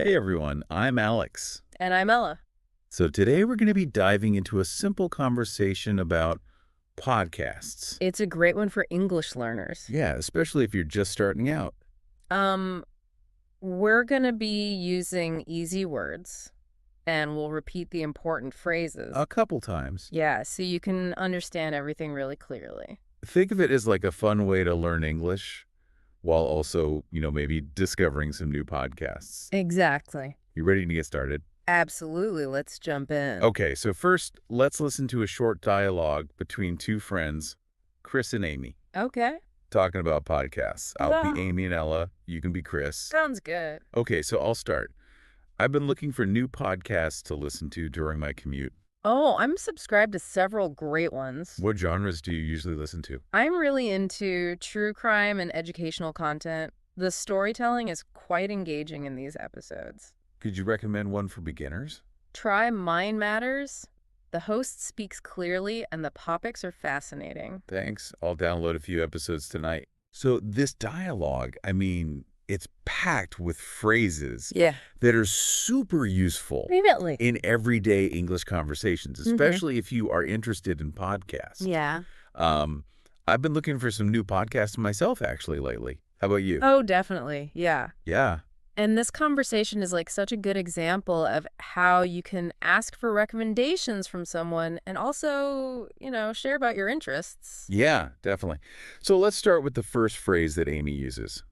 Hey everyone, I'm Alex. And I'm Ella. So today we're going to be diving into a simple conversation about podcasts. It's a great one for English learners. Yeah, especially if you're just starting out. Um, we're going to be using easy words, and we'll repeat the important phrases. A couple times. Yeah, so you can understand everything really clearly. Think of it as like a fun way to learn English while also, maybe discovering some new podcasts. Exactly. You ready to get started? Absolutely. Let's jump in. Okay, so first, let's listen to a short dialogue between two friends, Chris and Amy, Okay. talking about podcasts. I'll Yeah. be Amy and Ella. You can be Chris. Sounds good. Okay, so I'll start. I've been looking for new podcasts to listen to during my commute. Oh, I'm subscribed to several great ones. What genres do you usually listen to? I'm really into true crime and educational content. The storytelling is quite engaging in these episodes. Could you recommend one for beginners? Try Mind Matters. The host speaks clearly and the topics are fascinating. Thanks. I'll download a few episodes tonight. So this dialogue, it's packed with phrases Yeah. that are super useful Really? in everyday English conversations, especially if you are interested in podcasts. Yeah. I've been looking for some new podcasts myself, actually, lately. How about you? Oh, definitely. Yeah. Yeah. And this conversation is like such a good example of how you can ask for recommendations from someone and also, share about your interests. Yeah, definitely. So let's start with the first phrase that Amy uses.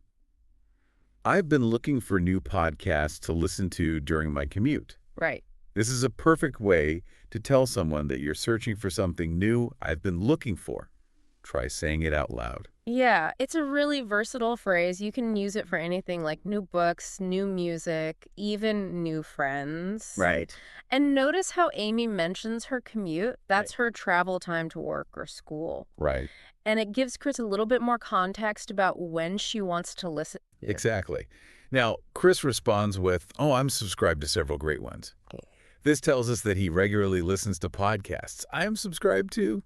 I've been looking for new podcasts to listen to during my commute. Right. This is a perfect way to tell someone that you're searching for something new I've been looking for. Try saying it out loud. Yeah, it's a really versatile phrase. You can use it for anything like new books, new music, even new friends. Right. And notice how Amy mentions her commute. That's her travel time to work or school. Right. And it gives Chris a little bit more context about when she wants to listen. Exactly. Now, Chris responds with, oh, I'm subscribed to several great ones. This tells us that he regularly listens to podcasts. I am subscribed to.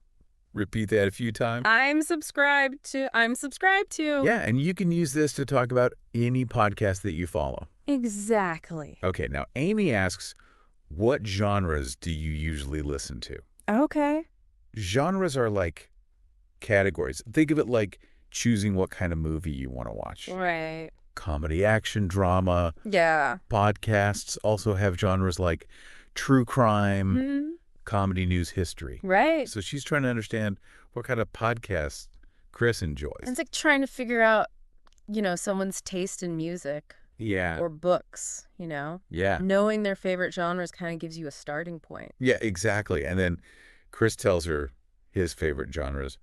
Repeat that a few times. I'm subscribed to. Yeah, and you can use this to talk about any podcast that you follow. Exactly. Okay, now Amy asks, what genres do you usually listen to? Okay. Genres are like categories. Think of it like choosing what kind of movie you want to watch. Right. Comedy, action, drama. Yeah. Podcasts also have genres like true crime, Hmm. comedy, news, history. Right. So she's trying to understand what kind of podcasts Chris enjoys. It's like trying to figure out, someone's taste in music Yeah. or books, Yeah. Knowing their favorite genres kind of gives you a starting point. Yeah, exactly. And then Chris tells her his favorite genres.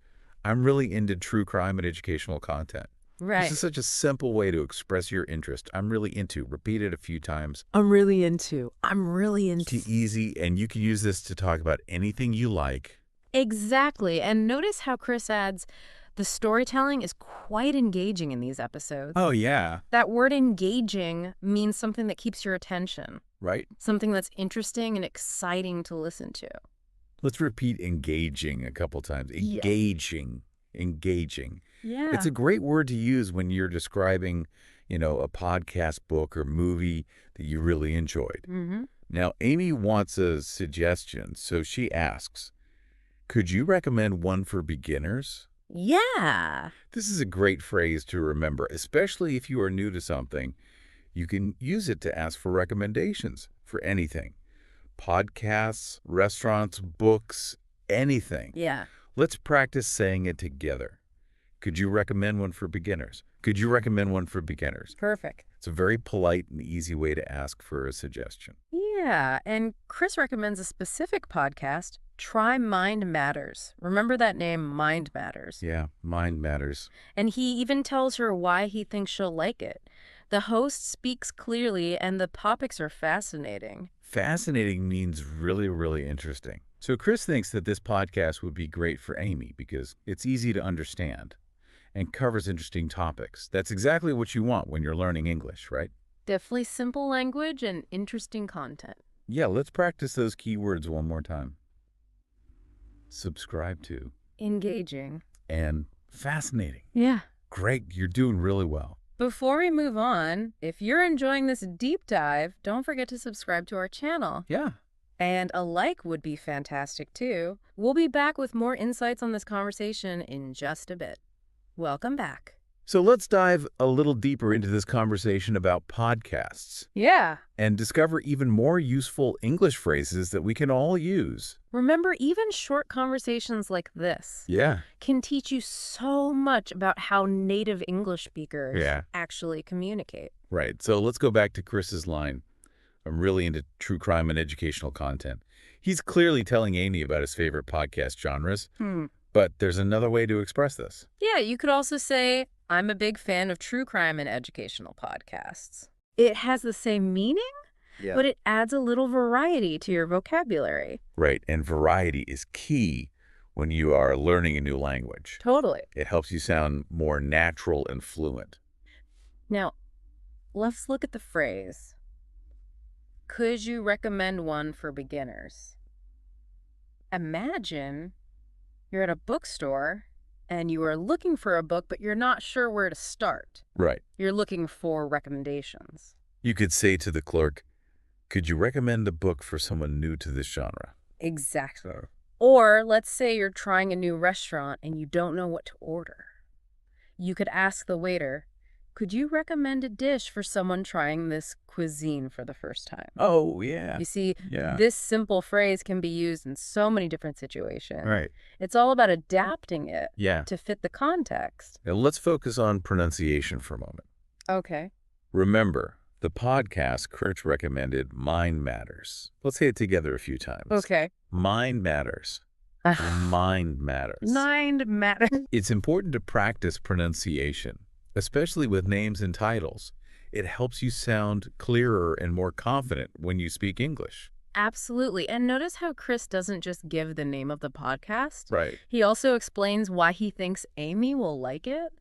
I'm really into true crime and educational content. Right. This is such a simple way to express your interest. I'm really into. Repeat it a few times. I'm really into. It's easy, and you can use this to talk about anything you like. Exactly. And notice how Chris adds, the storytelling is quite engaging in these episodes. Oh, yeah. That word engaging means something that keeps your attention, Right? something that's interesting and exciting to listen to. Let's repeat engaging a couple times. Yeah. Engaging. Yeah. It's a great word to use when you're describing, a podcast, book, or movie that you really enjoyed. Mm-hmm. Now, Amy wants a suggestion, so she asks, could you recommend one for beginners? Yeah. This is a great phrase to remember, especially if you are new to something. You can use it to ask for recommendations for anything. Podcasts, restaurants, books, anything. Yeah. Let's practice saying it together. Could you recommend one for beginners? Could you recommend one for beginners? Perfect. It's a very polite and easy way to ask for a suggestion. Yeah, and Chris recommends a specific podcast, Try Mind Matters. Remember that name, Mind Matters. Yeah, mind matters. And he even tells her why he thinks she'll like it. The host speaks clearly, and the topics are fascinating. Fascinating means really, really interesting. So Chris thinks that this podcast would be great for Amy because it's easy to understand and covers interesting topics. That's exactly what you want when you're learning English, right? Definitely simple language and interesting content. Yeah, let's practice those keywords one more time. Subscribe to. Engaging. And fascinating. Yeah. Great, you're doing really well. Before we move on, if you're enjoying this deep dive, don't forget to subscribe to our channel. Yeah. And a like would be fantastic too. We'll be back with more insights on this conversation in just a bit. Welcome back. So let's dive a little deeper into this conversation about podcasts Yeah. and discover even more useful English phrases that we can all use. Remember, even short conversations like this Yeah. can teach you so much about how native English speakers Yeah. actually communicate. Right. So let's go back to Chris's line. I'm really into true crime and educational content. He's clearly telling Amy about his favorite podcast genres, but there's another way to express this. Yeah, you could also say, I'm a big fan of true crime and educational podcasts. It has the same meaning, but it adds a little variety to your vocabulary. Right. And variety is key when you are learning a new language. Totally. It helps you sound more natural and fluent. Now, let's look at the phrase. Could you recommend one for beginners? Imagine you're at a bookstore and you are looking for a book, but you're not sure where to start. Right. You're looking for recommendations. You could say to the clerk, could you recommend a book for someone new to this genre? Exactly. Or let's say you're trying a new restaurant and you don't know what to order. You could ask the waiter, could you recommend a dish for someone trying this cuisine for the first time? Oh, yeah. You see, Yeah. this simple phrase can be used in so many different situations. Right. It's all about adapting it Yeah. to fit the context. Now let's focus on pronunciation for a moment. Okay. Remember, the podcast Kurt recommended Mind Matters. Let's say it together a few times. Okay. Mind matters. Mind matters. Mind matter. It's important to practice pronunciation, especially with names and titles. It helps you sound clearer and more confident when you speak English. Absolutely. And notice how Chris doesn't just give the name of the podcast. Right. He also explains why he thinks Amy will like it.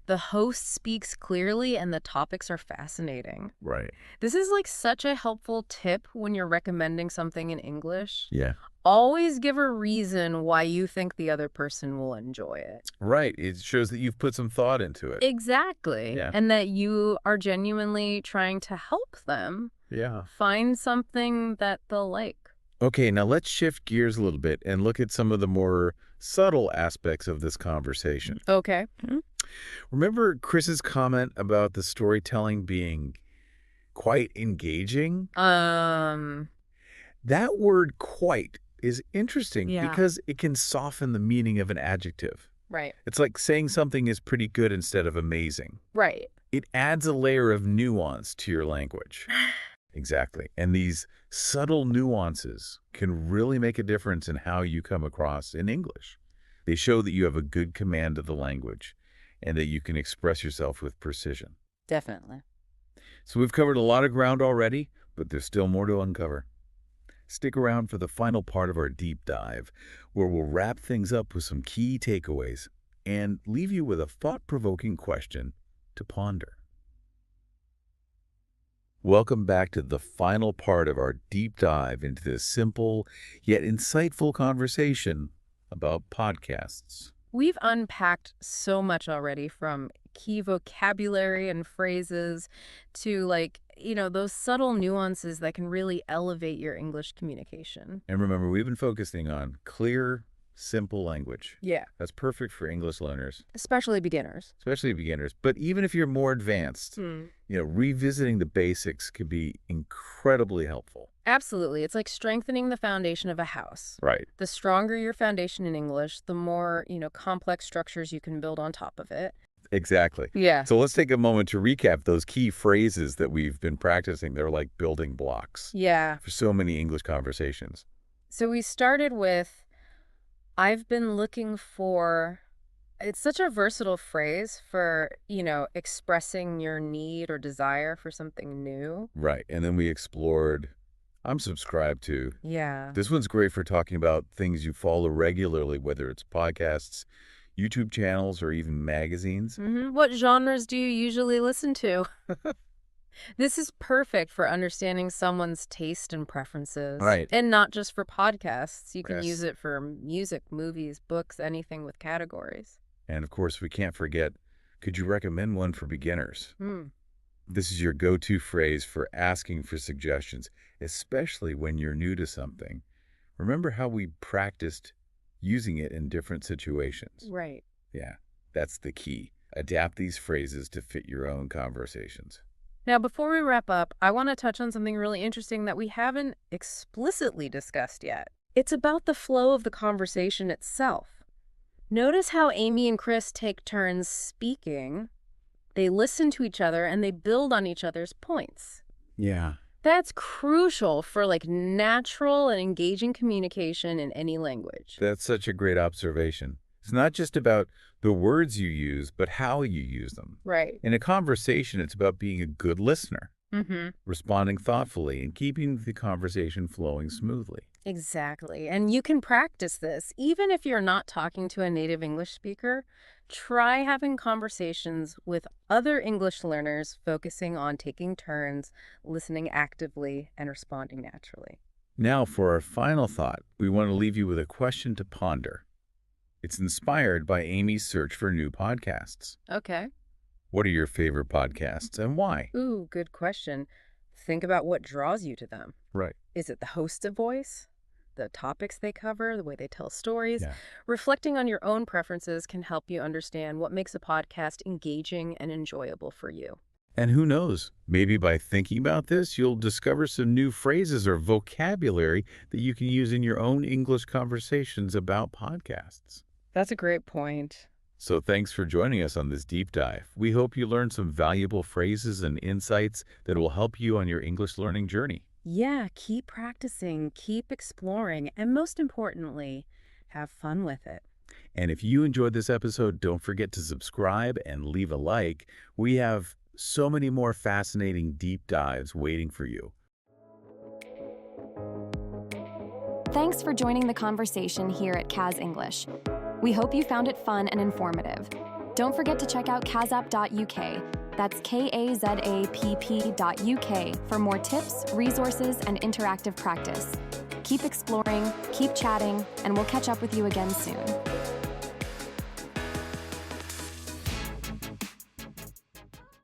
The host speaks clearly and the topics are fascinating. Right. This is like such a helpful tip when you're recommending something in English. Yeah. Always give a reason why you think the other person will enjoy it. Right. It shows that you've put some thought into it. Exactly. Yeah. And that you are genuinely trying to help them Yeah. find something that they'll like. Okay, now let's shift gears a little bit and look at some of the more subtle aspects of this conversation. Okay. Remember Chris's comment about the storytelling being quite engaging? That word quite is interesting Yeah. because it can soften the meaning of an adjective. Right. It's like saying something is pretty good instead of amazing. Right. It adds a layer of nuance to your language. Exactly. And these subtle nuances can really make a difference in how you come across in English. They show that you have a good command of the language and that you can express yourself with precision. Definitely. So we've covered a lot of ground already, but there's still more to uncover. Stick around for the final part of our deep dive, where we'll wrap things up with some key takeaways and leave you with a thought-provoking question to ponder. Welcome back to the final part of our deep dive into this simple yet insightful conversation about podcasts. We've unpacked so much already, from key vocabulary and phrases to, like, those subtle nuances that can really elevate your English communication. And remember, we've been focusing on clear, simple language. Yeah. That's perfect for English learners, Especially beginners. especially beginners. But even if you're more advanced, revisiting the basics can be incredibly helpful. Absolutely. It's like strengthening the foundation of a house. Right. The stronger your foundation in English, the more, complex structures you can build on top of it. Exactly. Yeah. So let's take a moment to recap those key phrases that we've been practicing. They're like building blocks Yeah. for so many English conversations. So we started with, I've been looking for. It's such a versatile phrase for, expressing your need or desire for something new. Right. And then we explored, I'm subscribed to. Yeah. This one's great for talking about things you follow regularly, whether it's podcasts, YouTube channels, or even magazines. What genres do you usually listen to? This is perfect for understanding someone's taste and preferences. Right. And not just for podcasts. You can Yes. use it for music, movies, books, anything with categories. And of course, we can't forget Could you recommend one for beginners? Hmm. This is your go-to phrase for asking for suggestions, especially when you're new to something. Remember how we practiced using it in different situations? Right. Yeah, that's the key. Adapt these phrases to fit your own conversations. Now, before we wrap up, I want to touch on something really interesting that we haven't explicitly discussed yet. It's about the flow of the conversation itself. Notice how Amy and Chris take turns speaking. They listen to each other and they build on each other's points. Yeah. That's crucial for natural and engaging communication in any language. That's such a great observation. It's not just about the words you use, but how you use them. Right. In a conversation, it's about being a good listener, Mm-hmm. responding thoughtfully, and keeping the conversation flowing smoothly. Exactly. And you can practice this. Even if you're not talking to a native English speaker, try having conversations with other English learners, focusing on taking turns, listening actively, and responding naturally. Now, for our final thought, we want to leave you with a question to ponder. It's inspired by Amy's search for new podcasts. Okay. What are your favorite podcasts and why? Ooh, good question. Think about what draws you to them. Right. Is it the host's voice? The topics they cover, the way they tell stories? Yeah. Reflecting on your own preferences can help you understand what makes a podcast engaging and enjoyable for you. And who knows, maybe by thinking about this, you'll discover some new phrases or vocabulary that you can use in your own English conversations about podcasts. That's a great point. So thanks for joining us on this deep dive. We hope you learned some valuable phrases and insights that will help you on your English learning journey. Yeah, keep practicing, keep exploring, and most importantly, have fun with it. And if you enjoyed this episode, don't forget to subscribe and leave a like. We have so many more fascinating deep dives waiting for you. Thanks for joining the conversation here at Kaz English. We hope you found it fun and informative. Don't forget to check out kazapp.uk. That's kazapp.uk for more tips, resources, and interactive practice. Keep exploring, keep chatting, and we'll catch up with you again soon.